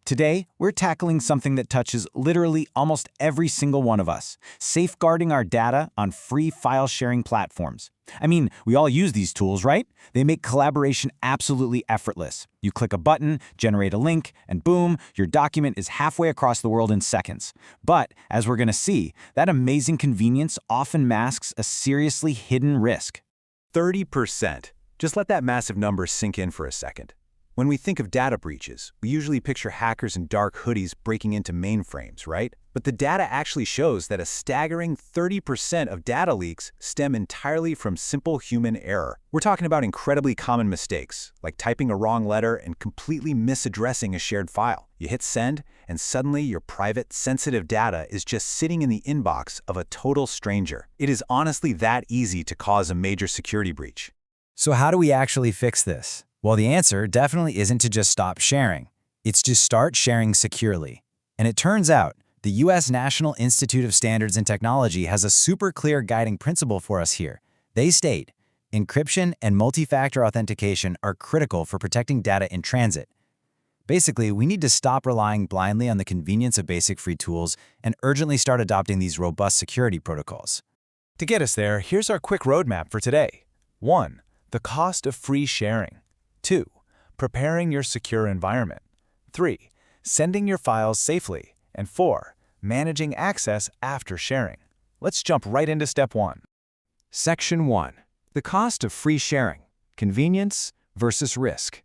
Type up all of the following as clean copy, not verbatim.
Today, we're tackling something that touches literally almost every single one of us, safeguarding our data on free file-sharing platforms. I mean, we all use these tools, right? They make collaboration absolutely effortless. You click a button, generate a link, and boom, your document is halfway across the world in seconds. But, as we're going to see, that amazing convenience often masks a seriously hidden risk. 30%. Just let that massive number sink in for a second. When we think of data breaches, we usually picture hackers in dark hoodies breaking into mainframes, right? But the data actually shows that a staggering 30% of data leaks stem entirely from simple human error. We're talking about incredibly common mistakes, like typing a wrong letter and completely misaddressing a shared file. You hit send, and suddenly your private, sensitive data is just sitting in the inbox of a total stranger. It is honestly that easy to cause a major security breach. So how do we actually fix this? Well, the answer definitely isn't to just stop sharing. It's to start sharing securely. And it turns out, the U.S. National Institute of Standards and Technology has a super clear guiding principle for us here. They state, encryption and multi-factor authentication are critical for protecting data in transit. Basically, we need to stop relying blindly on the convenience of basic free tools and urgently start adopting these robust security protocols. To get us there, here's our quick roadmap for today. 1. The cost of free sharing. 2. Preparing your secure environment. 3. Sending your files safely. And 4. Managing access after sharing. Let's jump right into step 1. Section 1. The cost of free sharing. Convenience versus risk.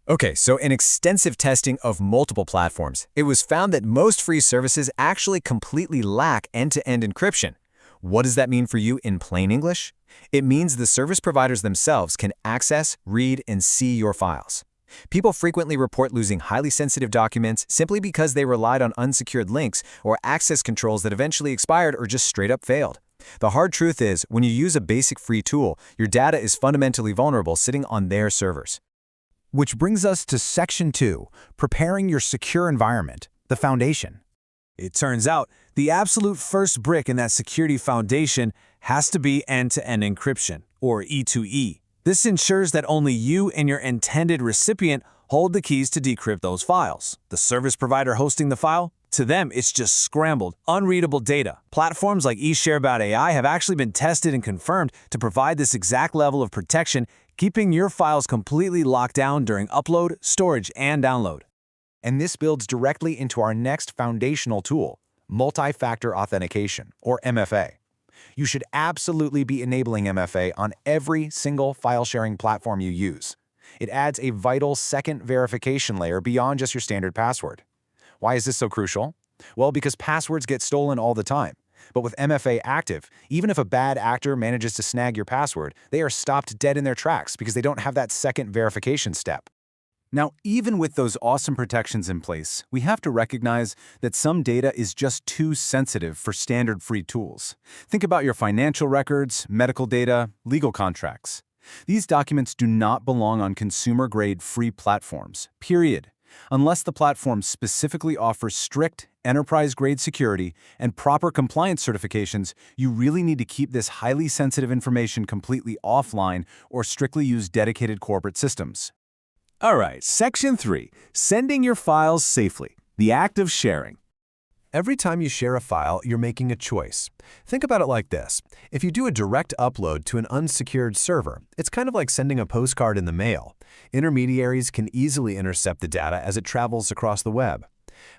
Okay, so in extensive testing of multiple platforms, it was found that most free services actually completely lack end-to-end encryption. What does that mean for you in plain English? It means the service providers themselves can access, read, and see your files. People frequently report losing highly sensitive documents simply because they relied on unsecured links or access controls that eventually expired or just straight up failed. The hard truth is, when you use a basic free tool, your data is fundamentally vulnerable sitting on their servers. Which brings us to Section 2, preparing your secure environment, the foundation. It turns out, the absolute first brick in that security foundation has to be end-to-end encryption, or E2E. This ensures that only you and your intended recipient hold the keys to decrypt those files. The service provider hosting the file, to them, it's just scrambled, unreadable data. Platforms like esharedotai have actually been tested and confirmed to provide this exact level of protection, keeping your files completely locked down during upload, storage, and download. And this builds directly into our next foundational tool, multi-factor authentication, or MFA. You should absolutely be enabling MFA on every single file-sharing platform you use. It adds a vital second verification layer beyond just your standard password. Why is this so crucial? Well, because passwords get stolen all the time. But with MFA active, even if a bad actor manages to snag your password, they are stopped dead in their tracks because they don't have that second verification step. Now, even with those awesome protections in place, we have to recognize that some data is just too sensitive for standard free tools. Think about your financial records, medical data, legal contracts. These documents do not belong on consumer-grade free platforms, period. Unless the platform specifically offers strict, enterprise-grade security and proper compliance certifications, you really need to keep this highly sensitive information completely offline or strictly use dedicated corporate systems. All right, Section 3, sending your files safely, the act of sharing. Every time you share a file, you're making a choice. Think about it like this. If you do a direct upload to an unsecured server, it's kind of like sending a postcard in the mail. Intermediaries can easily intercept the data as it travels across the web.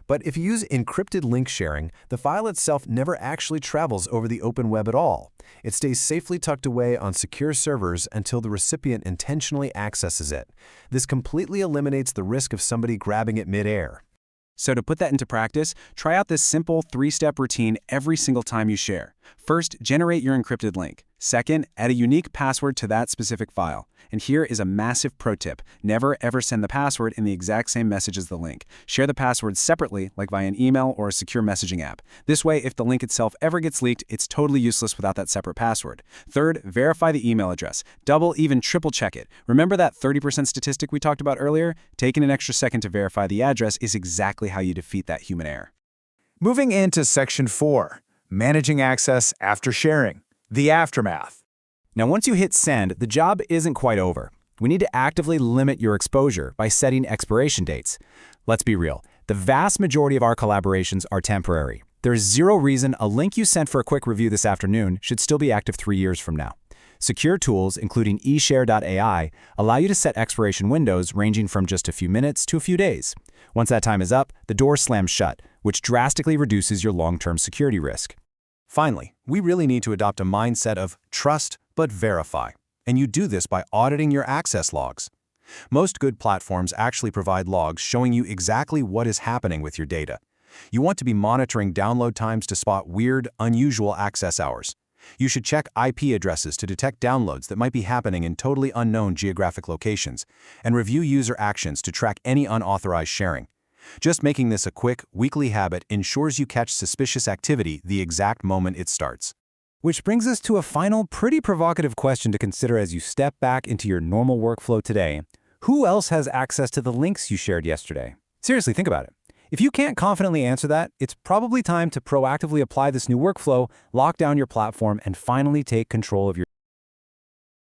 But if you use encrypted link sharing, the file itself never actually travels over the open web at all. It stays safely tucked away on secure servers until the recipient intentionally accesses it. This completely eliminates the risk of somebody grabbing it mid-air. So to put that into practice, try out this simple 3-step routine every single time you share. First, generate your encrypted link. Second, add a unique password to that specific file. And here is a massive pro tip. Never ever send the password in the exact same message as the link. Share the password separately, like via an email or a secure messaging app. This way, if the link itself ever gets leaked, it's totally useless without that separate password. Third, verify the email address. Double, even triple check it. Remember that 30% statistic we talked about earlier? Taking an extra second to verify the address is exactly how you defeat that human error. Moving into Section 4, managing access after sharing, the aftermath. Now, once you hit send, the job isn't quite over. We need to actively limit your exposure by setting expiration dates. Let's be real. The vast majority of our collaborations are temporary. There is zero reason a link you sent for a quick review this afternoon should still be active 3 years from now. Secure tools, including esharedotai, allow you to set expiration windows ranging from just a few minutes to a few days. Once that time is up, the door slams shut, which drastically reduces your long-term security risk. Finally, we really need to adopt a mindset of trust but verify, and you do this by auditing your access logs. Most good platforms actually provide logs showing you exactly what is happening with your data. You want to be monitoring download times to spot weird, unusual access hours. You should check IP addresses to detect downloads that might be happening in totally unknown geographic locations, and review user actions to track any unauthorized sharing. Just making this a quick, weekly habit ensures you catch suspicious activity the exact moment it starts. Which brings us to a final, pretty provocative question to consider as you step back into your normal workflow today. Who else has access to the links you shared yesterday? Seriously, think about it. If you can't confidently answer that, it's probably time to proactively apply this new workflow, lock down your platform, and finally take control of your